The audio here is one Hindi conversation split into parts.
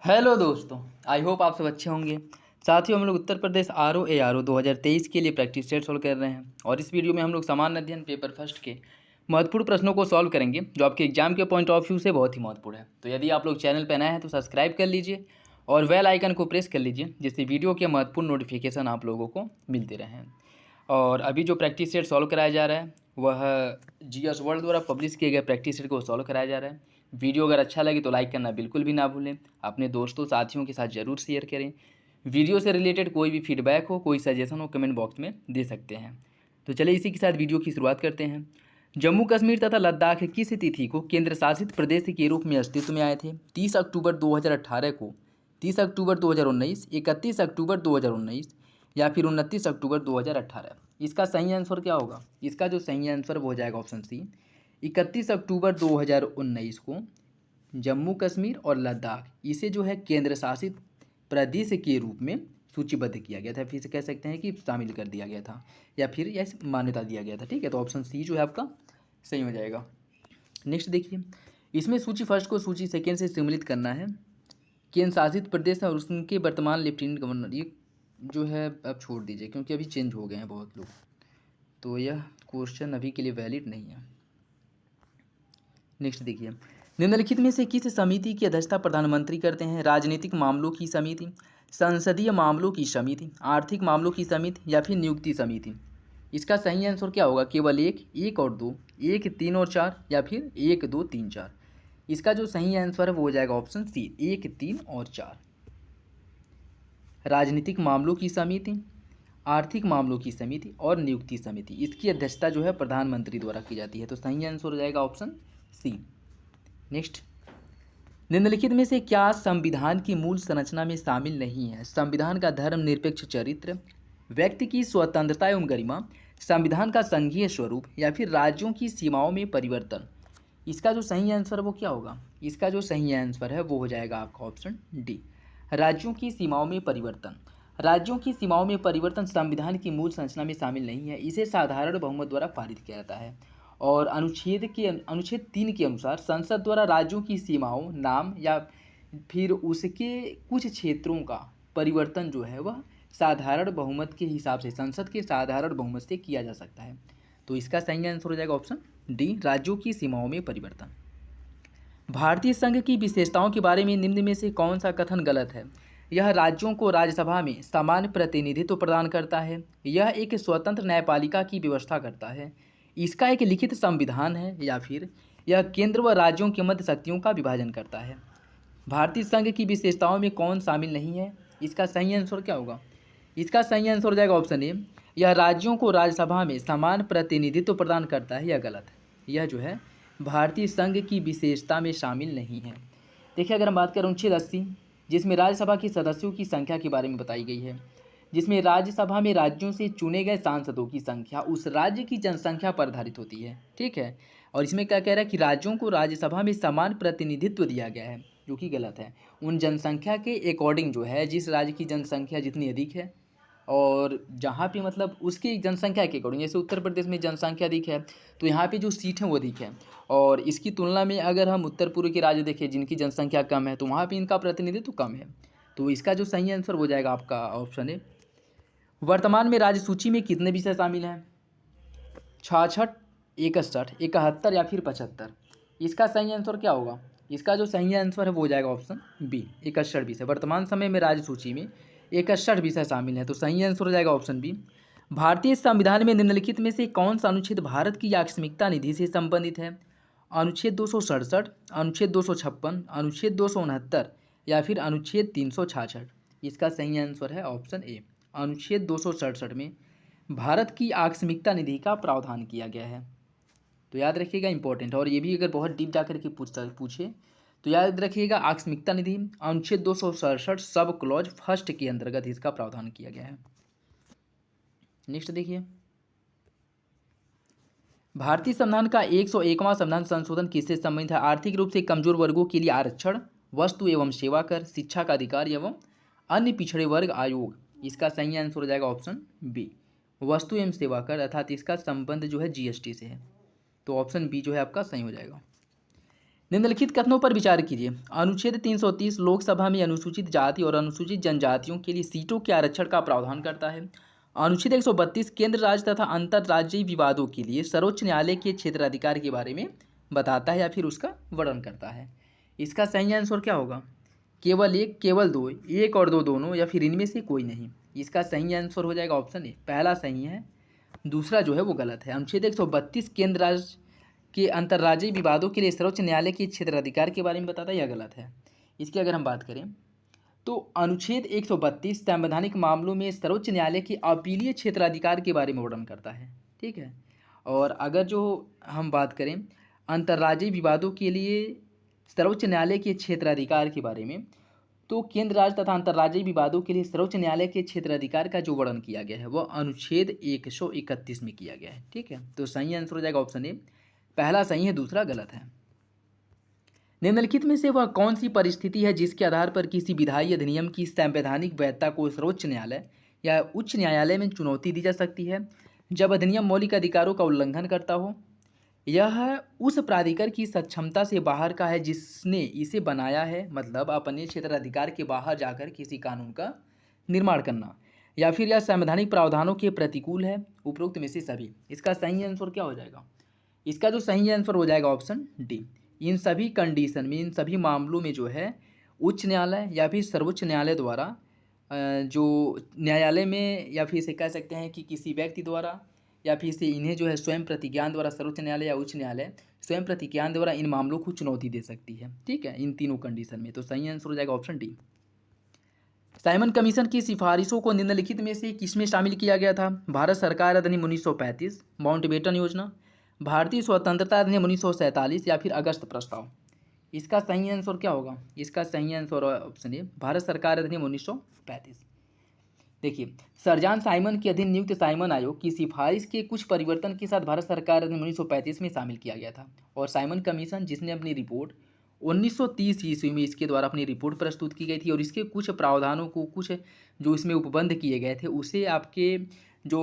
हेलो दोस्तों, आई होप आप सब अच्छे होंगे। साथियों, हम लोग उत्तर प्रदेश आर ओ 2023 के लिए प्रैक्टिस सेट सॉल्व कर रहे हैं और इस वीडियो में हम लोग सामान्य अध्ययन पेपर फर्स्ट के महत्वपूर्ण प्रश्नों को सॉल्व करेंगे जो आपके एग्जाम के पॉइंट ऑफ व्यू से बहुत ही महत्वपूर्ण है। तो यदि आप लोग चैनल पर नए हैं तो सब्सक्राइब कर लीजिए और बेल आइकन को प्रेस कर लीजिए जिससे वीडियो के महत्वपूर्ण नोटिफिकेशन आप लोगों को मिलते रहें। और अभी जो प्रैक्टिस सेट सॉल्व कराया जा रहा है वह जीएस वर्ल्ड द्वारा पब्लिश किए गए प्रैक्टिस सेट को सॉल्व कराया जा रहा है। वीडियो अगर अच्छा लगे तो लाइक करना बिल्कुल भी ना भूलें। अपने दोस्तों साथियों के साथ ज़रूर शेयर करें। वीडियो से रिलेटेड कोई भी फीडबैक हो, कोई सजेशन हो, कमेंट बॉक्स में दे सकते हैं। तो चलिए इसी के साथ वीडियो की शुरुआत करते हैं। जम्मू कश्मीर तथा लद्दाख किस तिथि को केंद्र शासित प्रदेश के रूप में अस्तित्व में आए थे? 30 अक्टूबर 2018 को, 30 अक्टूबर 2019, 31 अक्टूबर 2019 या फिर 29 अक्टूबर 2018। इसका सही आंसर क्या होगा? इसका जो सही आंसर वो हो जाएगा ऑप्शन सी, 31 अक्टूबर 2019 को जम्मू कश्मीर और लद्दाख इसे जो है केंद्र शासित प्रदेश के रूप में सूचीबद्ध किया गया था, फिर से कह सकते हैं कि शामिल कर दिया गया था या फिर यह मान्यता दिया गया था। ठीक है, तो ऑप्शन सी जो है आपका सही हो जाएगा। नेक्स्ट देखिए, इसमें सूची फर्स्ट को सूची सेकेंड से सम्मिलित करना है। केंद्र शासित प्रदेश और उसके वर्तमान लेफ्टिनेंट गवर्नर, ये जो है अब छोड़ दीजिए क्योंकि अभी चेंज हो गए हैं बहुत लोग, तो यह क्वेश्चन अभी के लिए वैलिड नहीं है। नेक्स्ट देखिए, निम्नलिखित में से किस समिति की अध्यक्षता प्रधानमंत्री करते हैं? राजनीतिक मामलों की समिति, संसदीय मामलों की समिति, आर्थिक मामलों की समिति या फिर नियुक्ति समिति। इसका सही आंसर क्या होगा? केवल एक और दो, 1, 3 और 4 या फिर 1, 2, 3, 4। इसका जो सही आंसर है वो हो जाएगा ऑप्शन सी, 1, 3 और 4। राजनीतिक मामलों की समिति, आर्थिक मामलों की समिति और नियुक्ति समिति, इसकी अध्यक्षता जो है प्रधानमंत्री द्वारा की जाती है। तो सही आंसर हो जाएगा ऑप्शन सी। नेक्स्ट, निम्नलिखित में से क्या संविधान की मूल संरचना में शामिल नहीं है? संविधान का धर्मनिरपेक्ष चरित्र, व्यक्ति की स्वतंत्रता एवं गरिमा, संविधान का संघीय स्वरूप या फिर राज्यों की सीमाओं में परिवर्तन। इसका जो सही आंसर है वो क्या होगा? इसका जो सही आंसर है वो हो जाएगा आपका ऑप्शन डी, राज्यों की सीमाओं में परिवर्तन। राज्यों की सीमाओं में परिवर्तन संविधान की मूल संरचना में शामिल नहीं है। इसे साधारण बहुमत द्वारा पारित किया जाता है और अनुच्छेद 3 के अनुसार संसद द्वारा राज्यों की सीमाओं, नाम या फिर उसके कुछ क्षेत्रों का परिवर्तन जो है वह साधारण बहुमत के हिसाब से, संसद के साधारण बहुमत से किया जा सकता है। तो इसका सही आंसर हो जाएगा ऑप्शन डी, राज्यों की सीमाओं में परिवर्तन। भारतीय संघ की विशेषताओं के बारे में निम्न में से कौन सा कथन गलत है? यह राज्यों को राज्यसभा में समान प्रतिनिधित्व प्रदान करता है, यह एक स्वतंत्र न्यायपालिका की व्यवस्था करता है, इसका एक लिखित संविधान है या फिर यह केंद्र व राज्यों के मध्य शक्तियों का विभाजन करता है। भारतीय संघ की विशेषताओं में कौन शामिल नहीं है? इसका सही आंसर क्या होगा? इसका सही आंसर हो जाएगा ऑप्शन ए, यह राज्यों को राज्यसभा में समान प्रतिनिधित्व प्रदान करता है। यह गलत है, यह जो है भारतीय संघ की विशेषता में शामिल नहीं है। देखिए, अगर हम बात करें अनुच्छेद 80, जिसमें राज्यसभा के सदस्यों की संख्या के बारे में बताई गई है, जिसमें राज्यसभा में राज्यों से चुने गए सांसदों की संख्या उस राज्य की जनसंख्या पर आधारित होती है। ठीक है, और इसमें क्या कह रहा है कि राज्यों को राज्यसभा में समान प्रतिनिधित्व दिया गया है, जो कि गलत है। उन जनसंख्या के अकॉर्डिंग जो है, जिस राज्य की जनसंख्या जितनी अधिक है और जहाँ पे मतलब उसकी जनसंख्या के अकॉर्डिंग, जैसे उत्तर प्रदेश में जनसंख्या अधिक है तो यहाँ पे जो सीट हैं वो अधिक है, और इसकी तुलना में अगर हम उत्तर पूर्व के राज्य देखें जिनकी जनसंख्या कम है तो वहाँ पे इनका प्रतिनिधित्व कम है। तो इसका जो सही आंसर हो जाएगा आपका ऑप्शन है। वर्तमान में राज्य सूची में कितने विषय शामिल हैं? 66, 61, 71 या फिर 75। इसका सही आंसर क्या होगा? इसका जो सही आंसर है वो हो जाएगा ऑप्शन बी, 61 विषय। वर्तमान समय में राज्य सूची में 61 विषय शामिल है, तो सही आंसर हो जाएगा ऑप्शन बी। भारतीय संविधान में निम्नलिखित में से कौन सा अनुच्छेद भारत की आकस्मिकता निधि से संबंधित है? अनुच्छेद 267, अनुच्छेद 256, अनुच्छेद 269 या फिर अनुच्छेद 366। इसका सही आंसर है ऑप्शन ए, अनुच्छेद 267 में भारत की आकस्मिकता निधि का प्रावधान किया गया है। तो याद रखिएगा, इंपॉर्टेंट। और ये भी अगर बहुत डीप जाकर के पूछे तो याद रखिएगा, आकस्मिकता निधि अनुच्छेद 267 सब क्लॉज फर्स्ट के अंतर्गत इसका प्रावधान किया गया है। नेक्स्ट देखिए, भारतीय संविधान का 101वां संविधान संशोधन किससे संबंधित है? आर्थिक रूप से कमजोर वर्गों के लिए आरक्षण, वस्तु एवं सेवा कर, शिक्षा का अधिकार एवं अन्य पिछड़े वर्ग आयोग। इसका सही आंसर हो जाएगा ऑप्शन बी, वस्तु एवं सेवा कर, अर्थात इसका संबंध जो है जीएसटी से है। तो ऑप्शन बी जो है आपका सही हो जाएगा। निम्नलिखित कथनों पर विचार कीजिए। अनुच्छेद 330 लोकसभा में अनुसूचित जाति और अनुसूचित जनजातियों के लिए सीटों के आरक्षण का प्रावधान करता है। अनुच्छेद 132 केंद्र राज्य तथा अंतर्राज्यीय विवादों के लिए सर्वोच्च न्यायालय के क्षेत्राधिकार के बारे में बताता है या फिर उसका वर्णन करता है। इसका सही आंसर क्या होगा? केवल एक, केवल दो, एक और दो दोनों, या फिर इनमें से कोई नहीं। इसका सही आंसर हो जाएगा ऑप्शन ए, पहला सही है, दूसरा जो है वो गलत है। अनुच्छेद 132 केंद्र राज्य के अंतर्राज्यीय विवादों के लिए सर्वोच्च न्यायालय के क्षेत्राधिकार के बारे में बताता है, यह गलत है। इसकी अगर हम बात करें तो अनुच्छेद 132 संवैधानिक मामलों में सर्वोच्च न्यायालय के अपीलीय क्षेत्राधिकार के बारे में वर्णन करता है, ठीक है। और अगर जो हम बात करें अंतर्राज्यीय विवादों के लिए सर्वोच्च न्यायालय के क्षेत्राधिकार के बारे में, तो केंद्र राज्य तथा अंतर्राज्यीय विवादों के लिए सर्वोच्च न्यायालय के क्षेत्राधिकार का जो वर्णन किया गया है वह अनुच्छेद 131 में किया गया है, ठीक है। तो सही आंसर हो जाएगा ऑप्शन ए, पहला सही है, दूसरा गलत है। निम्नलिखित में से वह कौन सी परिस्थिति है जिसके आधार पर किसी विधायी अधिनियम की संवैधानिक वैधता को सर्वोच्च न्यायालय या उच्च न्यायालय में चुनौती दी जा सकती है? जब अधिनियम मौलिक अधिकारों का उल्लंघन करता हो, यह उस प्राधिकार की सक्षमता से बाहर का है जिसने इसे बनाया है, मतलब अपने क्षेत्राधिकार के बाहर जाकर किसी कानून का निर्माण करना, या फिर यह संवैधानिक प्रावधानों के प्रतिकूल है, उपरोक्त में से सभी। इसका सही आंसर क्या हो जाएगा? इसका जो सही आंसर हो जाएगा ऑप्शन डी। इन सभी कंडीशन में, इन सभी मामलों में जो है उच्च न्यायालय या फिर सर्वोच्च न्यायालय द्वारा जो न्यायालय में, या फिर इसे कह सकते हैं कि किसी व्यक्ति द्वारा, या फिर से इन्हें जो है स्वयं प्रतिज्ञान द्वारा सर्वोच्च न्यायालय या उच्च न्यायालय स्वयं प्रतिज्ञान द्वारा इन मामलों को चुनौती दे सकती है, ठीक है, इन तीनों कंडीशन में। तो सही आंसर हो जाएगा ऑप्शन डी। साइमन कमीशन की सिफारिशों को निम्नलिखित में से किसमें शामिल किया गया था? भारत सरकार अधिनियम 1935, माउंटबेटन योजना, भारतीय स्वतंत्रता अधिनियम 1947, या फिर अगस्त प्रस्ताव। इसका सही आंसर क्या होगा? इसका सही आंसर ऑप्शन ए, भारत सरकार अधिनियम 1935। देखिए, सरजान साइमन के अधीन नियुक्त साइमन आयोग की सिफारिश के कुछ परिवर्तन के साथ भारत सरकार अधिनियम 1935 में शामिल किया गया था। और साइमन कमीशन जिसने अपनी रिपोर्ट 1930 ईस्वी में इसके द्वारा अपनी रिपोर्ट प्रस्तुत की गई थी, और इसके कुछ प्रावधानों को, कुछ जो इसमें उपबंध किए गए थे, उसे आपके जो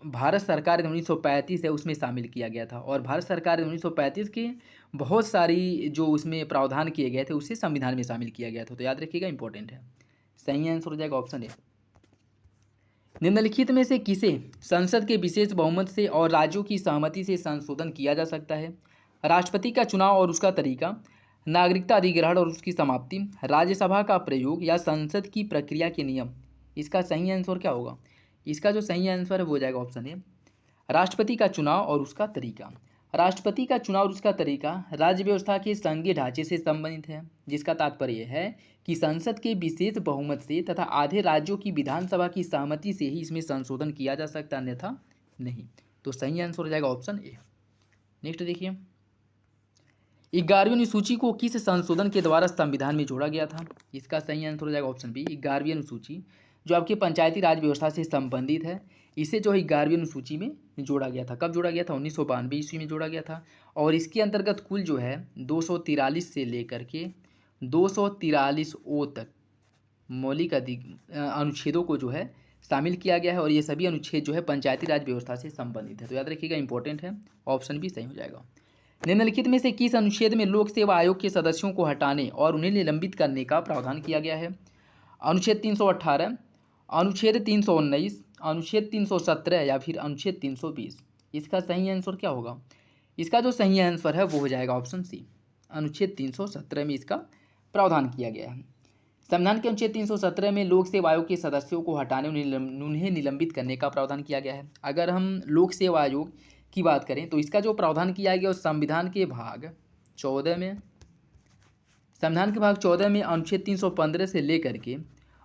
भारत सरकार 1935 है उसमें शामिल किया गया था। और भारत सरकार 1935 के बहुत सारी जो उसमें प्रावधान किए गए थे उसे संविधान में शामिल किया गया था। तो याद रखिएगा, इंपॉर्टेंट है। सही आंसर हो जाएगा ऑप्शन ए। निम्नलिखित में से किसे संसद के विशेष बहुमत से और राज्यों की सहमति से संशोधन किया जा सकता है? राष्ट्रपति का चुनाव और उसका तरीका, नागरिकता अधिग्रहण और उसकी समाप्ति, राज्यसभा का प्रयोग, या संसद की प्रक्रिया के नियम। इसका सही आंसर क्या होगा? इसका जो सही आंसर है वो हो जाएगा ऑप्शन ए, राष्ट्रपति का चुनाव और उसका तरीका। राष्ट्रपति का चुनाव और उसका तरीका राज्य व्यवस्था के संघीय ढांचे से संबंधित है, जिसका तात्पर्य है कि संसद के विशेष बहुमत से तथा आधे राज्यों की विधानसभा की सहमति से ही इसमें संशोधन किया जा सकता, अन्यथा नहीं। तो सही आंसर हो जाएगा ऑप्शन ए। नेक्स्ट देखिए, 11वीं अनुसूची को किस संशोधन के द्वारा संविधान में जोड़ा गया था? इसका सही आंसर हो जाएगा ऑप्शन बी, 11वीं अनुसूची जो आपके पंचायती राज व्यवस्था से संबंधित है, इसे जो है 11वीं अनुसूची में जोड़ा गया था। कब जोड़ा गया था? 1992 ईस्वी में जोड़ा गया था। और इसके अंतर्गत कुल जो है 243 से लेकर के 243 ओ तक मौलिक अनुच्छेदों को जो है शामिल किया गया है, और ये सभी अनुच्छेद जो है पंचायती राज व्यवस्था से संबंधित है। तो याद रखिएगा, इंपॉर्टेंट है, ऑप्शन भी सही हो जाएगा। निम्नलिखित में से किस अनुच्छेद में लोक सेवा आयोग के सदस्यों को हटाने और उन्हें निलंबित करने का प्रावधान किया गया है? अनुच्छेद 318, अनुच्छेद 319, अनुच्छेद 317, या फिर अनुच्छेद 320। इसका सही आंसर क्या होगा? इसका जो सही आंसर है वो हो जाएगा ऑप्शन सी, अनुच्छेद 317 में इसका प्रावधान किया गया है। संविधान के अनुच्छेद 317 में लोक सेवा आयोग के सदस्यों को हटाने उन्हें निलंबित करने का प्रावधान किया गया है। अगर हम लोक सेवा आयोग की बात करें तो इसका जो प्रावधान किया गया उस संविधान के भाग 14 में, संविधान के भाग 14 में अनुच्छेद 315 से लेकर के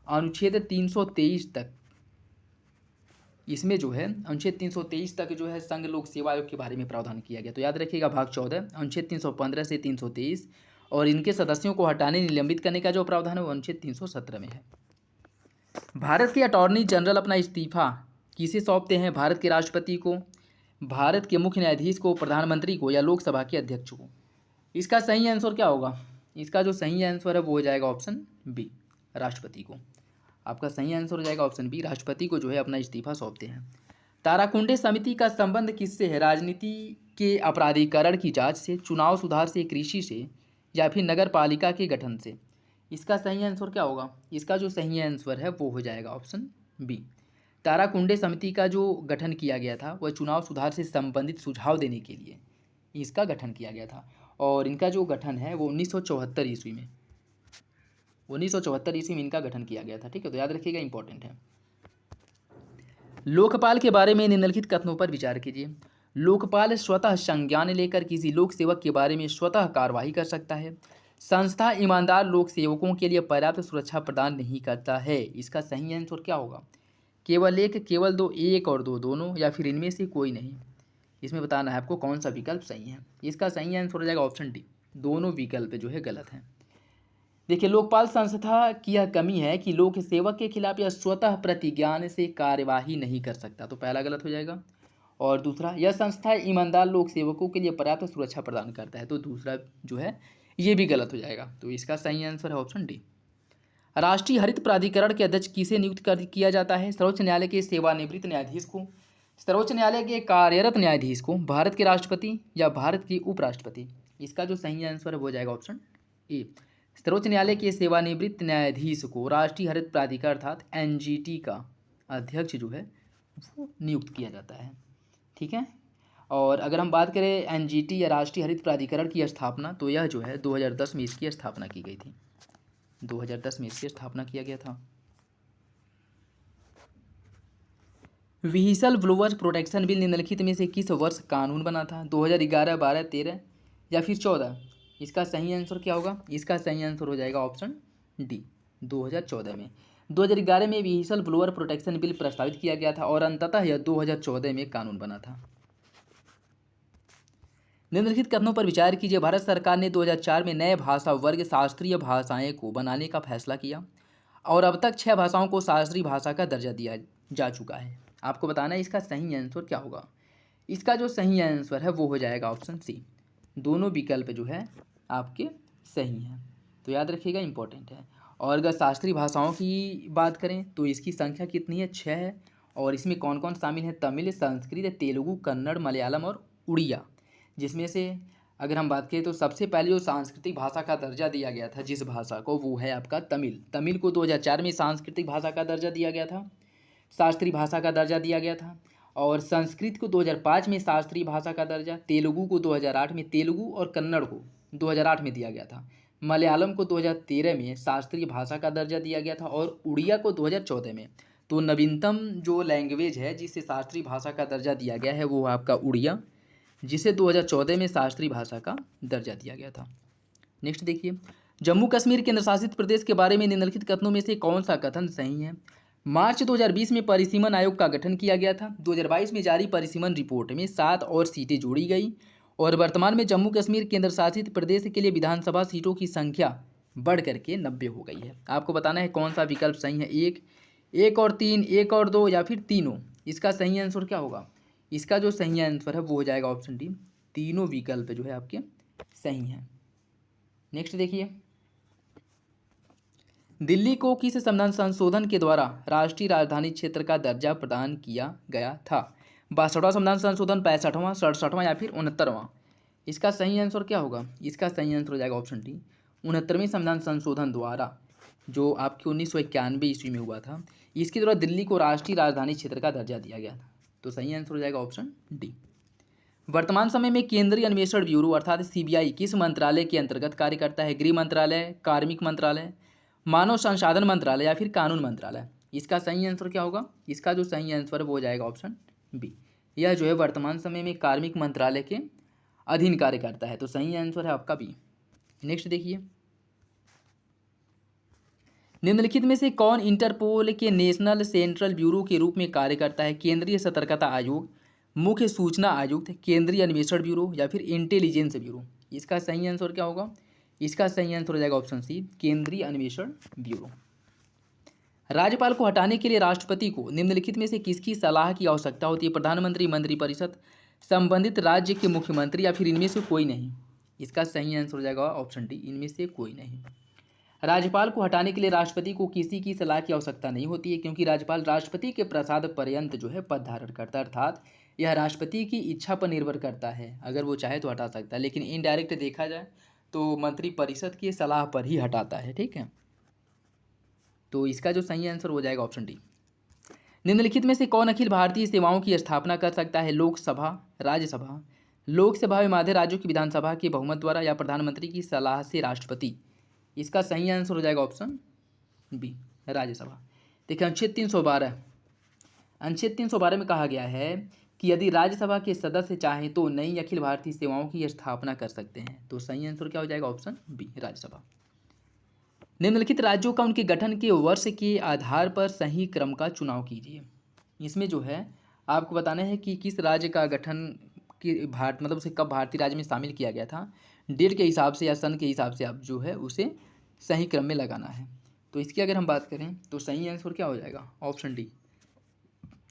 अनुच्छेद 323 तक, इसमें जो है अनुच्छेद 323 तक जो है संघ लोक सेवा आयोग के बारे में प्रावधान किया गया। तो याद रखिएगा, भाग 14 अनुच्छेद 315 से 323, और इनके सदस्यों को हटाने निलंबित करने का जो प्रावधान है वो अनुच्छेद 317 में है। भारत के अटॉर्नी जनरल अपना इस्तीफा किसे सौंपते हैं? भारत के राष्ट्रपति को, भारत के मुख्य न्यायाधीश को, प्रधानमंत्री को, या लोकसभा के अध्यक्ष को? इसका सही आंसर क्या होगा? इसका जो सही आंसर है वो हो जाएगा ऑप्शन बी, राष्ट्रपति को। आपका सही आंसर हो जाएगा ऑप्शन बी, राष्ट्रपति को जो है अपना इस्तीफा सौंपते हैं। ताराकुंडे समिति का संबंध किससे है? राजनीति के अपराधीकरण की जांच से, चुनाव सुधार से, कृषि से, या फिर नगर पालिका के गठन से। इसका सही आंसर क्या होगा? इसका जो सही आंसर है वो हो जाएगा ऑप्शन बी। ताराकुंडे समिति का जो गठन किया गया था वह चुनाव सुधार से संबंधित सुझाव देने के लिए इसका गठन किया गया था, और इनका जो गठन है वो 1974 ईस्वी में 1974 ईस्वी में इनका गठन किया गया था। ठीक है, तो याद रखिएगा, इंपॉर्टेंट है। लोकपाल के बारे में निम्नलिखित कथनों पर विचार कीजिए। लोकपाल स्वतः संज्ञान लेकर किसी लोक सेवक के बारे में स्वतः कार्यवाही कर सकता है। संस्था ईमानदार लोक सेवकों के लिए पर्याप्त सुरक्षा प्रदान नहीं करता है। इसका सही आंसर क्या होगा? केवल एक, केवल दो, एक और दो, दोनों, या फिर इनमें से कोई नहीं। इसमें बताना है आपको कौन सा विकल्प सही है। इसका सही आंसर हो जाएगा ऑप्शन डी, दोनों विकल्प जो है गलत है। देखिए, लोकपाल संस्था की यह कमी है कि लोक सेवक के खिलाफ यह स्वतः प्रतिज्ञान से कार्यवाही नहीं कर सकता, तो पहला गलत हो जाएगा। और दूसरा, यह संस्था ईमानदार लोक सेवकों के लिए पर्याप्त सुरक्षा प्रदान करता है, तो दूसरा जो है ये भी गलत हो जाएगा। तो इसका सही आंसर है ऑप्शन डी। राष्ट्रीय हरित प्राधिकरण के अध्यक्ष किसे नियुक्त किया जाता है? सर्वोच्च न्यायालय के सेवानिवृत्त न्यायाधीश को, सर्वोच्च न्यायालय के कार्यरत न्यायाधीश को, भारत के राष्ट्रपति या भारत के उपराष्ट्रपति? इसका जो सही आंसर है वो हो जाएगा ऑप्शन ए। सर्वोच्च न्यायालय के सेवानिवृत्त न्यायाधीश को राष्ट्रीय हरित प्राधिकरण अर्थात एनजीटी का अध्यक्ष जो है वो नियुक्त किया जाता है। ठीक है, और अगर हम बात करें एनजीटी या राष्ट्रीय हरित प्राधिकरण की स्थापना, तो यह जो है 2010 में इसकी स्थापना की गई थी। 2010 में इसकी स्थापना किया गया था। व्हीसल ब्लोअर प्रोटेक्शन बिल निम्नलिखित में से किस वर्ष कानून बना था? 2011, 12, 13 या फिर 14? इसका सही आंसर क्या होगा? इसका सही आंसर हो जाएगा ऑप्शन डी, 2014 में। 2011 में व्हीसल ब्लोअर प्रोटेक्शन बिल प्रस्तावित किया गया था और अंततः यह 2014 में कानून बना था। निम्नलिखित कथनों पर विचार कीजिए। भारत सरकार ने 2004 में नए भाषा वर्ग शास्त्रीय भाषाएं को बनाने का फैसला किया और अब तक 6 भाषाओं को शास्त्रीय भाषा का दर्जा दिया जा चुका है। आपको बताना है इसका सही आंसर क्या होगा। इसका जो सही आंसर है वो हो जाएगा ऑप्शन सी, दोनों विकल्प जो है आपके सही हैं, तो याद रखिएगा, इंपॉर्टेंट है। और अगर शास्त्रीय भाषाओं की बात करें तो इसकी संख्या कितनी है? 6 है, और इसमें कौन कौन शामिल है? तमिल, संस्कृत, तेलुगु, कन्नड़, मलयालम और उड़िया, जिसमें से अगर हम बात करें तो सबसे पहले जो सांस्कृतिक भाषा का दर्जा दिया गया था जिस भाषा को, वो है आपका तमिल। तमिल को 2004 में सांस्कृतिक भाषा का दर्जा दिया गया था, शास्त्रीय भाषा का दर्जा दिया गया था। और संस्कृत को 2005 में शास्त्रीय भाषा का दर्जा, तेलुगु को 2008 में, तेलुगु और कन्नड़ को 2008 में दिया गया था, मलयालम को 2013 में शास्त्रीय भाषा का दर्जा दिया गया था, और उड़िया को 2014 में। तो नवीनतम जो लैंग्वेज है जिसे शास्त्रीय भाषा का दर्जा दिया गया है वो आपका उड़िया, जिसे 2014 में शास्त्रीय भाषा का दर्जा दिया गया था। नेक्स्ट देखिए, जम्मू कश्मीर केंद्र शासित प्रदेश के बारे में निम्नलिखित कथनों में से कौन सा कथन सही है? मार्च 2020 में परिसीमन आयोग का गठन किया गया था। 2022 में जारी परिसीमन रिपोर्ट में 7 और सीटें जोड़ी गई और वर्तमान में जम्मू कश्मीर केंद्र शासित प्रदेश के लिए विधानसभा सीटों की संख्या बढ़ करके 90 हो गई है। आपको बताना है कौन सा विकल्प सही है। एक और 3, एक और 2 या फिर तीनों? इसका सही आंसर क्या होगा? इसका जो सही आंसर है वो हो जाएगा ऑप्शन डी, तीनों विकल्प जो है आपके सही हैं। नेक्स्ट देखिए, दिल्ली को किस संविधान संशोधन के द्वारा राष्ट्रीय राजधानी क्षेत्र का दर्जा प्रदान किया गया था? 62वां संविधान संशोधन, 65वां, 67वां या फिर 69वां? इसका सही आंसर क्या होगा? इसका सही आंसर हो जाएगा ऑप्शन डी, 69वें संविधान संशोधन द्वारा, जो आपके 1991 ईस्वी में हुआ था। इसके द्वारा दिल्ली को राष्ट्रीय राजधानी क्षेत्र का दर्जा दिया गया था, तो सही आंसर हो जाएगा ऑप्शन डी। वर्तमान समय में केंद्रीय अन्वेषण ब्यूरो अर्थात सीबीआई किस मंत्रालय के अंतर्गत कार्य करता है? गृह मंत्रालय, कार्मिक मंत्रालय, मानव संसाधन मंत्रालय या फिर कानून मंत्रालय? इसका सही आंसर क्या होगा? इसका जो सही आंसर वो हो जाएगा ऑप्शन बी, यह जो है वर्तमान समय में कार्मिक मंत्रालय के अधीन कार्य करता है, तो सही आंसर है आपका बी। नेक्स्ट देखिए, निम्नलिखित में से कौन इंटरपोल के नेशनल सेंट्रल ब्यूरो के रूप में कार्य करता है? केंद्रीय सतर्कता आयोग, मुख्य सूचना आयुक्त, केंद्रीय अन्वेषण ब्यूरो या फिर इंटेलिजेंस ब्यूरो? इसका सही आंसर क्या होगा? इसका सही आंसर हो जाएगा ऑप्शन सी, केंद्रीय अन्वेषण ब्यूरो। राज्यपाल को हटाने के लिए राष्ट्रपति को निम्नलिखित में से किसकी सलाह की आवश्यकता होती है? प्रधानमंत्री, मंत्रिपरिषद, संबंधित राज्य के मुख्यमंत्री या फिर इनमें से कोई नहीं? इसका सही आंसर हो जाएगा ऑप्शन डी, इनमें से कोई नहीं। राज्यपाल को हटाने के लिए राष्ट्रपति को किसी की सलाह की आवश्यकता नहीं होती है, क्योंकि राज्यपाल राष्ट्रपति के प्रसाद पर्यंत जो है पद धारण करता है, अर्थात यह राष्ट्रपति की इच्छा पर निर्भर करता है। अगर वो चाहे तो हटा सकता है, लेकिन इनडायरेक्ट देखा जाए तो मंत्रिपरिषद की सलाह पर ही हटाता है। ठीक है, तो इसका जो सही आंसर हो जाएगा ऑप्शन डी। निम्नलिखित में से कौन अखिल भारतीय सेवाओं की स्थापना कर सकता है? लोकसभा, राज्यसभा, लोकसभा एवं आधे राज्यों की विधानसभा के बहुमत द्वारा या प्रधानमंत्री की सलाह से राष्ट्रपति। इसका सही आंसर हो जाएगा ऑप्शन बी, राज्यसभा। देखिए अनुच्छेद 312 में कहा गया है कि यदि राज्यसभा के सदस्य चाहें तो नई अखिल भारतीय सेवाओं की स्थापना कर सकते हैं। तो सही आंसर क्या हो जाएगा? Option B, Rajya Sabha. निम्नलिखित राज्यों का उनके गठन के वर्ष के आधार पर सही क्रम का चुनाव कीजिए। इसमें जो है आपको बताना है कि किस राज्य का गठन कि मतलब उसे कब भारतीय राज्य में शामिल किया गया था, डेट के हिसाब से या सन के हिसाब से आप जो है उसे सही क्रम में लगाना है। तो इसकी अगर हम बात करें तो सही आंसर क्या हो जाएगा? Option D.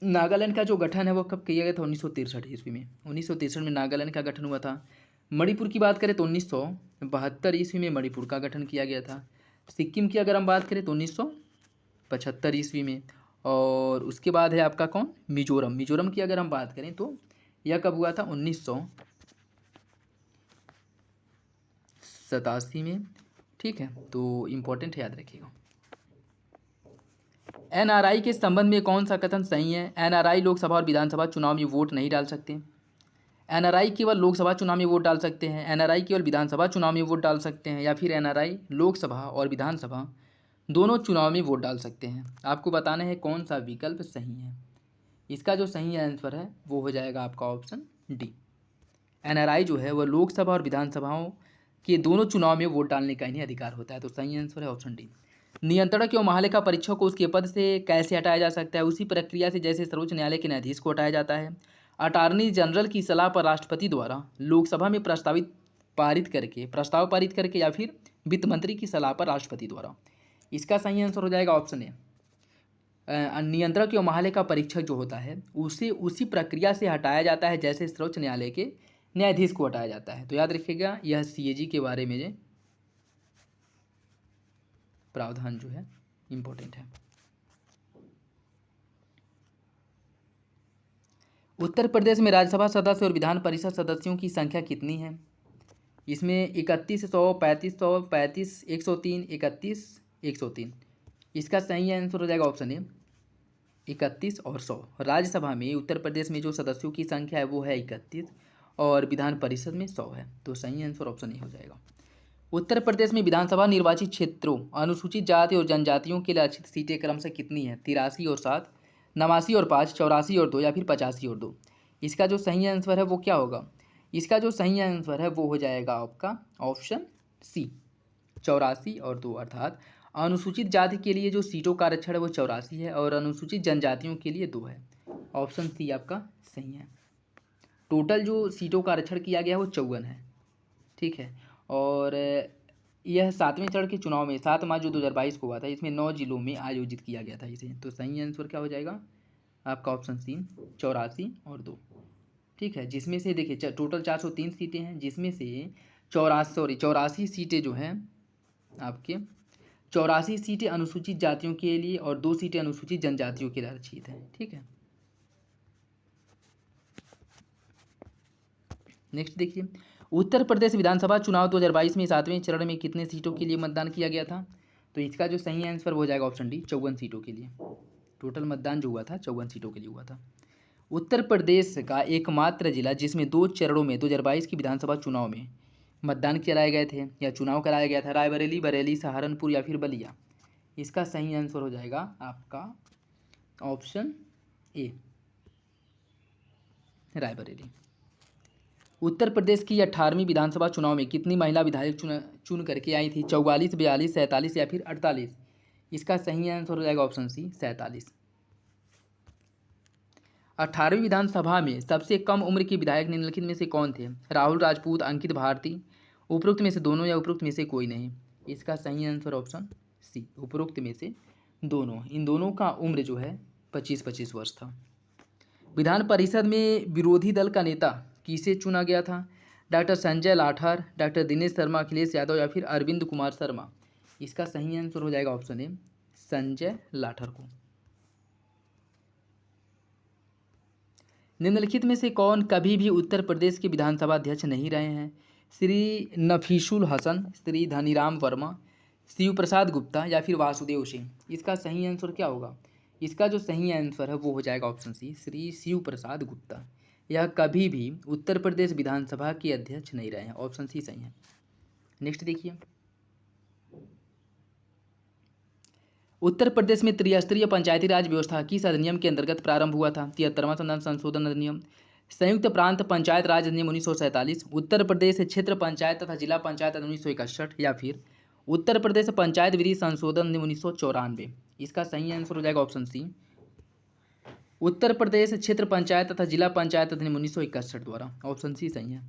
नागालैंड का जो गठन है वो कब किया गया था? 1963 ईस्वी में। 1963 में नागालैंड का गठन हुआ था। मणिपुर की बात करें तो 1972 ईस्वी में मणिपुर का गठन किया गया था। सिक्किम की अगर हम बात करें तो 1975 ईस्वी में। और उसके बाद है आपका कौन? मिजोरम। मिजोरम की अगर हम बात करें तो यह कब हुआ था? 1987 में। ठीक है, तो इम्पोर्टेंट है, याद रखिएगा। एनआरआई के संबंध में कौन सा कथन सही है? एनआरआई लोकसभा और विधानसभा चुनाव में वोट नहीं डाल सकते। एनआरआई केवल लोकसभा चुनाव में वोट डाल सकते हैं। एनआरआई केवल विधानसभा चुनाव में वोट डाल सकते हैं। या फिर एनआरआई लोकसभा और विधानसभा दोनों चुनाव में वोट डाल सकते हैं। आपको बताना है कौन सा विकल्प सही है। इसका जो सही आंसर है वो हो जाएगा आपका ऑप्शन डी। एनआरआई जो है वह लोकसभा और विधानसभाओं के दोनों चुनाव में वोट डालने का इन्हें अधिकार होता है। तो सही आंसर है ऑप्शन डी। नियंत्रणक एवं महालेखा परीक्षक को उसके पद से कैसे हटाया जा सकता है? उसी प्रक्रिया से जैसे सर्वोच्च न्यायालय के न्यायाधीश को हटाया जाता है। अटॉर्नी जनरल की सलाह पर राष्ट्रपति द्वारा लोकसभा में प्रस्ताव पारित करके या फिर वित्त मंत्री की सलाह पर राष्ट्रपति द्वारा। इसका सही आंसर हो जाएगा ऑप्शन ए। नियंत्रक एवं महालेखा परीक्षक जो होता है उसे उसी प्रक्रिया से हटाया जाता है जैसे सर्वोच्च न्यायालय के न्यायाधीश को हटाया जाता है। तो याद रखिएगा यह सीएजी के बारे में प्रावधान जो है इम्पोर्टेंट है। उत्तर प्रदेश में राज्यसभा सदस्य और विधान परिषद सदस्यों की संख्या कितनी है? इसमें 3100, 3500, 35, 103, 31, 103। इसका सही आंसर हो जाएगा ऑप्शन ए, 31 और 100। राज्यसभा में उत्तर प्रदेश में जो सदस्यों की संख्या है वो है 31 और विधान परिषद में 100 है। तो सही आंसर ऑप्शन ए हो जाएगा। उत्तर प्रदेश में विधानसभा निर्वाचित क्षेत्रों अनुसूचित जाति और जनजातियों के लिए आरक्षित सीटें क्रमशः कितनी है? 83 और 7, 89 और 5, 84 और 2 या फिर 85 और 2। इसका जो सही आंसर है वो क्या होगा? इसका जो सही आंसर है वो हो जाएगा आपका ऑप्शन सी, 84 और 2। अर्थात अनुसूचित जाति के लिए जो सीटों का आरक्षण है वो 84 है और अनुसूचित जनजातियों के लिए 2 है। ऑप्शन सी आपका सही है। टोटल जो सीटों का आरक्षण किया गया है वो 54 है। ठीक है, और यह 7वें चरण के चुनाव में 7 मार्च जो 2022 को हुआ था इसमें 9 जिलों में आयोजित किया गया था इसे। तो सही आंसर क्या हो जाएगा आपका ऑप्शन सी, 84 और 2। ठीक है, जिसमें से देखिए टोटल 403 सीटें हैं जिसमें से 84 सीटें जो हैं आपके 84 सीटें अनुसूचित जातियों के लिए और 2 सीटें अनुसूचित जनजातियों के लिए आरक्षित हैं। ठीक है, नेक्स्ट देखिए, उत्तर प्रदेश विधानसभा चुनाव 2022 में 7वें चरण में कितने सीटों के लिए मतदान किया गया था? तो इसका जो सही आंसर हो जाएगा ऑप्शन डी, 54 सीटों के लिए। टोटल मतदान जो हुआ था 54 सीटों के लिए हुआ था। उत्तर प्रदेश का एकमात्र जिला जिसमें 2 चरणों में 2022 की विधानसभा चुनाव में मतदान कराए गए थे या चुनाव कराया गया था, रायबरेली, बरेली, सहारनपुर या फिर बलिया। इसका सही आंसर हो जाएगा आपका ऑप्शन ए, रायबरेली। उत्तर प्रदेश की 18वीं विधानसभा चुनाव में कितनी महिला विधायक चुन करके आई थी? 44, 42, 47 या फिर 48। इसका सही आंसर हो जाएगा ऑप्शन सी, 47। 18वीं विधानसभा में सबसे कम उम्र के विधायक निम्नलिखित में से कौन थे? राहुल राजपूत, अंकित भारती, उपरोक्त में से दोनों या उपरोक्त में से कोई नहीं। इसका सही आंसर ऑप्शन सी, उपरोक्त में से दोनों। इन दोनों का उम्र जो है 25-25 वर्ष था। विधान परिषद में विरोधी दल का नेता किसे चुना गया था? डॉक्टर संजय लाठर, डॉक्टर दिनेश शर्मा, अखिलेश यादव या फिर अरविंद कुमार शर्मा। इसका सही आंसर हो जाएगा ऑप्शन ए, संजय लाठर को। निम्नलिखित में से कौन कभी भी उत्तर प्रदेश के विधानसभा अध्यक्ष नहीं रहे हैं? श्री नफीसुल हसन, श्री धनीराम वर्मा, शिव प्रसाद गुप्ता या फिर वासुदेव सिंह। इसका सही आंसर क्या होगा? इसका जो सही आंसर है वो हो जाएगा ऑप्शन सी, श्री शिव प्रसाद गुप्ता। यह कभी भी उत्तर प्रदेश विधानसभा के अध्यक्ष नहीं रहे हैं। ऑप्शन सी सही है। नेक्स्ट देखिए, उत्तर प्रदेश में त्रिस्तरीय पंचायती राज व्यवस्था किस अधिनियम के अंतर्गत प्रारंभ हुआ था? 73वां संशोधन अधिनियम, संयुक्त प्रांत पंचायत राज अधिनियम 1947, उत्तर प्रदेश क्षेत्र पंचायत तथा जिला पंचायत अधिनियम 1961 या फिर उत्तर प्रदेश पंचायत विधि संशोधन अधिनियम 1994। इसका सही आंसर हो जाएगा ऑप्शन सी, उत्तर प्रदेश क्षेत्र पंचायत तथा जिला पंचायत अधिनियम 1961 द्वारा। ऑप्शन सी सही है।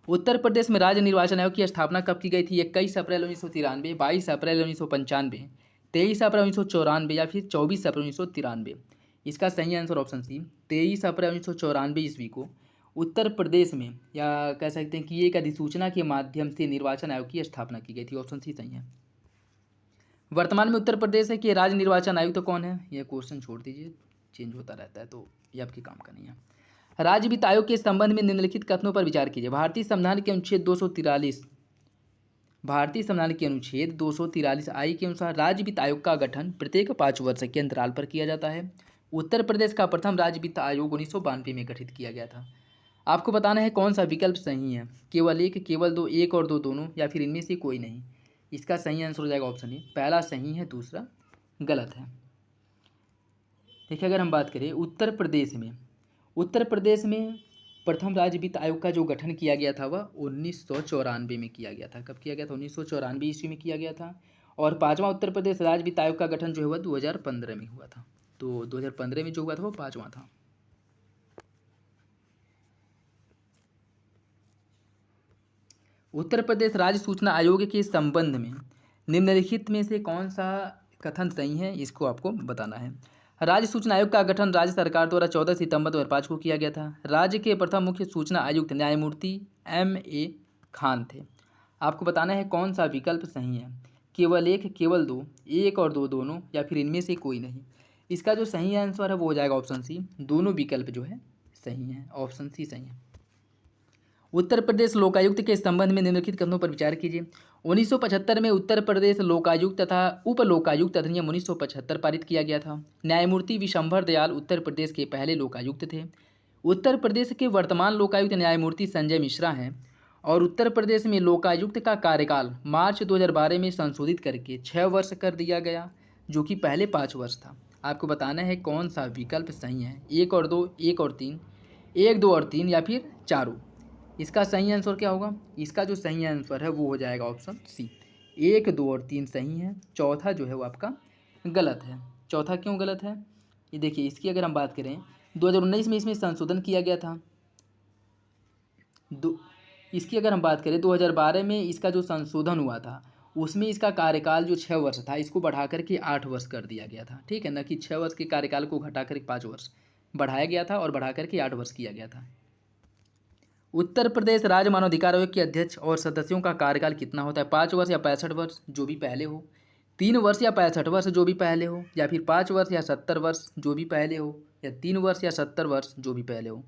उत्तर प्रदेश में राज्य निर्वाचन आयोग की स्थापना कब की गई थी? 21 अप्रैल 1993, 22 अप्रैल 1995, 23 अप्रैल 1994 या फिर 24 अप्रैल 1993। इसका सही आंसर ऑप्शन सी, 23 अप्रैल 1994 ईस्वी को उत्तर प्रदेश में, या कह सकते हैं कि एक अधिसूचना के माध्यम से निर्वाचन आयोग की स्थापना की गई थी। ऑप्शन सी सही है। वर्तमान में उत्तर प्रदेश के राज्य निर्वाचन आयुक्त कौन है? यह क्वेश्चन छोड़ दीजिए, चेंज होता रहता है तो ये आपके काम का नहीं है। राज्य वित्त आयोग के संबंध में निम्नलिखित कथनों पर विचार कीजिए। भारतीय संविधान के अनुच्छेद 243, भारतीय संविधान के अनुच्छेद 243 आई के अनुसार राज्य वित्त आयोग का गठन प्रत्येक 5 वर्ष के अंतराल पर किया जाता है। उत्तर प्रदेश का प्रथम राज्य वित्त आयोग 1992 में गठित किया गया था। आपको बताना है कौन सा विकल्प सही है, केवल एक, केवल दो, एक और दो दोनों, या फिर इनमें से कोई नहीं। इसका सही आंसर हो जाएगा ऑप्शन ए, पहला सही है, दूसरा गलत है। देखिए, अगर हम बात करें उत्तर प्रदेश में प्रथम राज्य वित्त आयोग का जो गठन किया गया था वह 1994 में किया गया था। कब किया गया था? 1994 ईस्वी में किया गया था। और पाँचवा उत्तर प्रदेश राज्य वित्त आयोग का गठन जो है वह 2015 में हुआ था। तो 2015 में जो हुआ था वो पाँचवा था। उत्तर प्रदेश राज्य सूचना आयोग के संबंध में निम्नलिखित में से कौन सा कथन सही है, इसको आपको बताना है। राज्य सूचना आयोग का गठन राज्य सरकार द्वारा 14 सितंबर 2005 को किया गया था। राज्य के प्रथम मुख्य सूचना आयुक्त न्यायमूर्ति M.A. खान थे। आपको बताना है कौन सा विकल्प सही है, केवल एक, केवल दो, एक और दो दोनों, या फिर इनमें से कोई नहीं। इसका जो सही आंसर है वो हो जाएगा ऑप्शन सी, दोनों विकल्प जो है सही है। ऑप्शन सी सही है। उत्तर प्रदेश लोकायुक्त के संबंध में निम्नलिखित कथनों पर विचार कीजिए। 1975 में उत्तर प्रदेश लोकायुक्त तथा उप लोकायुक्त अधिनियम 1975 पारित किया गया था। न्यायमूर्ति विशंभर दयाल उत्तर प्रदेश के पहले लोकायुक्त थे। उत्तर प्रदेश के वर्तमान लोकायुक्त न्यायमूर्ति संजय मिश्रा हैं। और उत्तर प्रदेश में लोकायुक्त का कार्यकाल मार्च 2012 में संशोधित करके 6 वर्ष कर दिया गया, जो कि पहले 5 वर्ष था। आपको बताना है कौन सा विकल्प सही है, एक और दो, एक और तीन, एक, दो और तीन, या फिर चारों। इसका सही आंसर क्या होगा? इसका जो सही आंसर है वो हो जाएगा ऑप्शन सी, 1, 2 और 3 सही है। चौथा जो है वो आपका गलत है। चौथा क्यों गलत है? ये देखिए, इसकी अगर हम बात करें 2019 में इसमें संशोधन किया गया था। इसकी अगर हम बात करें 2012 में इसका जो संशोधन हुआ था उसमें इसका कार्यकाल जो 6 वर्ष था इसको बढ़ा करके 8 वर्ष कर दिया गया था। ठीक है ना, कि 6 वर्ष के कार्यकाल को घटा कर 5 वर्ष बढ़ाया गया था और बढ़ा करके 8 वर्ष किया गया था। उत्तर प्रदेश राज्य मानवाधिकार आयोग के अध्यक्ष और सदस्यों का कार्यकाल कितना होता है? 5 वर्ष या 65 वर्ष, जो भी पहले हो, 3 वर्ष या 65 वर्ष, जो भी पहले हो, या फिर 5 वर्ष या 70 वर्ष, जो भी पहले हो, या 3 वर्ष या 70 वर्ष, जो भी पहले हो।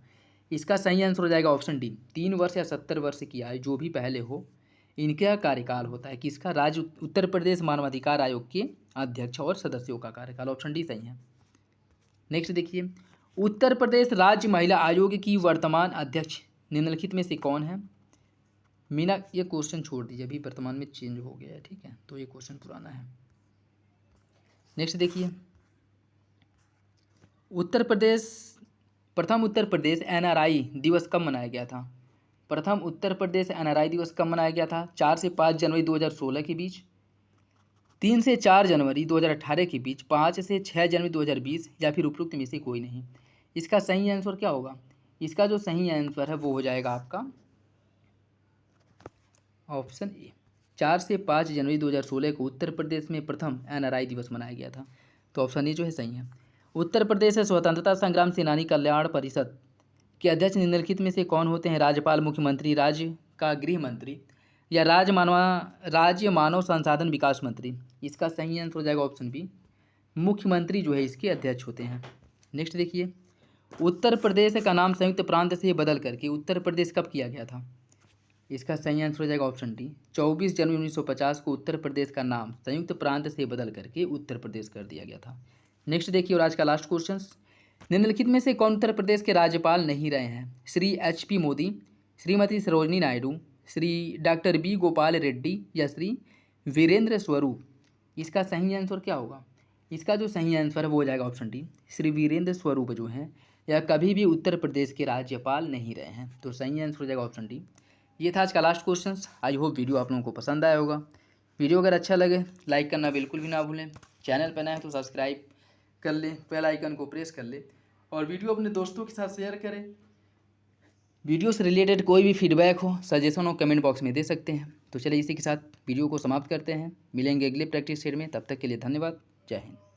इसका सही आंसर हो जाएगा ऑप्शन डी, 3 वर्ष या 70 वर्ष की आयु जो भी पहले हो, इनका कार्यकाल होता है। किसका? राज्य उत्तर प्रदेश मानवाधिकार आयोग के अध्यक्ष और सदस्यों का कार्यकाल। ऑप्शन डी सही है। नेक्स्ट देखिए, उत्तर प्रदेश राज्य महिला आयोग की वर्तमान अध्यक्ष निम्नलिखित में से कौन है? मीना, ये क्वेश्चन छोड़ दीजिए, अभी वर्तमान में चेंज हो गया है। ठीक है, तो ये क्वेश्चन पुराना है। नेक्स्ट देखिए, प्रथम उत्तर प्रदेश NRI दिवस कब मनाया गया था? प्रथम उत्तर प्रदेश NRI दिवस कब मनाया गया था? 4 से 5 जनवरी 2016 के बीच, 3 से 4 जनवरी 2018 के बीच, 5 से 6 जनवरी 2020, या फिर उपरोक्त में से कोई नहीं। इसका सही आंसर क्या होगा? इसका जो सही आंसर है वो हो जाएगा आपका ऑप्शन ए, 4 से 5 जनवरी 2016 को उत्तर प्रदेश में प्रथम NRI दिवस मनाया गया था। तो ऑप्शन ए जो है सही है। उत्तर प्रदेश स्वतंत्रता संग्राम सेनानी कल्याण परिषद के अध्यक्ष निम्नलिखित में से कौन होते हैं? राज्यपाल, मुख्यमंत्री, राज्य का गृह मंत्री, या राज्य मानव संसाधन विकास मंत्री। इसका सही आंसर हो जाएगा ऑप्शन बी, मुख्यमंत्री जो है इसके अध्यक्ष होते हैं। नेक्स्ट देखिए, उत्तर प्रदेश का नाम संयुक्त प्रांत से बदल करके उत्तर प्रदेश कब किया गया था? इसका सही आंसर हो जाएगा ऑप्शन डी। 24 जनवरी 1950 को उत्तर प्रदेश का नाम संयुक्त प्रांत से बदल करके उत्तर प्रदेश कर दिया गया था। नेक्स्ट देखिए, और आज का लास्ट क्वेश्चन, निम्नलिखित में से कौन उत्तर प्रदेश के राज्यपाल नहीं रहे हैं? Shri HP Modi, Shrimati Sarojini Naidu, Shri doctor B Gopal Reddy या श्री वीरेंद्र स्वरूप। इसका सही आंसर क्या होगा? इसका जो सही आंसर है वो हो जाएगा ऑप्शन डी। श्री वीरेंद्र स्वरूप जो हैं यह कभी भी उत्तर प्रदेश के राज्यपाल नहीं रहे हैं। तो सही आंसर हो जाएगा ऑप्शन डी। ये था आज का last question. I hope video आप लोगों को पसंद आया होगा। वीडियो अगर अच्छा लगे लाइक करना बिल्कुल भी ना भूलें। चैनल पर नए हैं तो सब्सक्राइब कर लें, बेल आइकन को प्रेस कर लें और वीडियो अपने दोस्तों के साथ शेयर करें। वीडियो से रिलेटेड कोई भी फीडबैक हो, सजेशन हो, कमेंट बॉक्स में दे सकते हैं। तो चलिए इसी के साथ वीडियो को समाप्त करते हैं। मिलेंगे अगले प्रैक्टिस सेट में, तब तक के लिए धन्यवाद। जय हिंद।